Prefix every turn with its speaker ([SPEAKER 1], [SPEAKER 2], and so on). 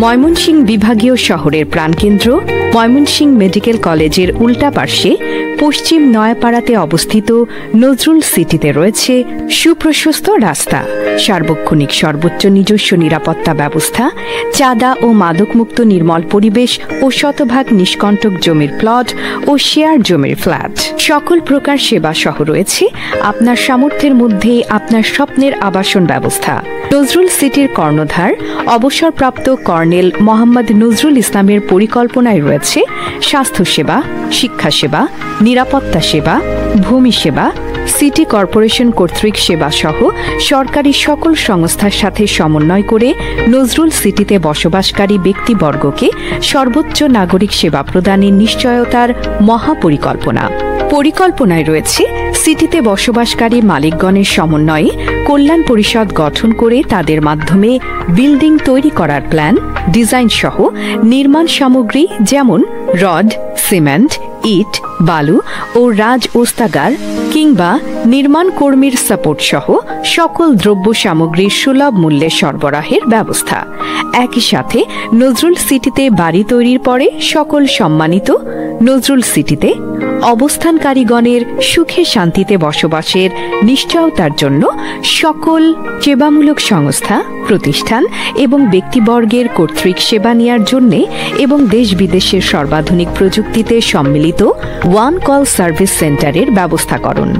[SPEAKER 1] ময়মনসিংহ বিভাগীয় শহরের প্রাণকেন্দ্র ময়মনসিংহ মেডিকেল কলেজের উল্টা পার্শ্বে পশ্চিম নয়াপাড়াতে অবস্থিত নজরুল সিটিতে রয়েছে সুপ্রশস্ত রাস্তা, সার্বক্ষণিক সর্বোচ্চ নিজস্ব নিরাপত্তা ব্যবস্থা, চাঁদা ও মাদকমুক্ত নির্মল পরিবেশ ও শতভাগ নিষ্কণ্টক জমির প্লট ও শেয়ার জমির ফ্ল্যাট। সকল প্রকার সেবা সহ রয়েছে আপনার সামর্থ্যের মধ্যে আপনার স্বপ্নের আবাসন ব্যবস্থা। নজরুল সিটির কর্ণধার অবসরপ্রাপ্ত কর্নেল মোহাম্মদ নজরুল ইসলামের পরিকল্পনায় রয়েছে স্বাস্থ্যসেবা, শিক্ষাসেবা, নিরাপত্তা সেবা, ভূমি সেবা, সিটি কর্পোরেশন কর্তৃক সেবা সহ সরকারি সকল সংস্থার সাথে সমন্বয় করে নজরুল সিটিতে বসবাসকারী ব্যক্তিবর্গকে সর্বোচ্চ নাগরিক সেবা প্রদানের নিশ্চয়তার মহাপরিকল্পনা। পরিকল্পনায় রয়েছে সিটিতে বসবাসকারী মালিকগণের সমন্বয়ে কল্যাণ পরিষদ গঠন করে তাদের মাধ্যমে বিল্ডিং তৈরি করার প্ল্যান, ডিজাইন সহ নির্মাণ সামগ্রী যেমন রড, সিমেন্ট, ইট, বালু ও রাজ ওস্তাগার কিংবা নির্মাণ কর্মীর সাপোর্ট সহ সকল দ্রব্য সামগ্রীর সুলভ মূল্যে সরবরাহের ব্যবস্থা। একই সাথে নজরুল সিটিতে বাড়ি তৈরির পরে সকল সম্মানিত নজরুল সিটিতে অবস্থানকারীগণের সুখে শান্তিতে বসবাসের নিশ্চয়তার জন্য সকল সেবামূলক সংস্থা, প্রতিষ্ঠান এবং ব্যক্তিবর্গের কর্তৃক সেবা নেওয়ার জন্য এবং দেশ বিদেশের সর্বাধুনিক প্রযুক্তিতে সম্মিলিত ওয়ান কল সার্ভিস সেন্টারের ব্যবস্থাকরণ।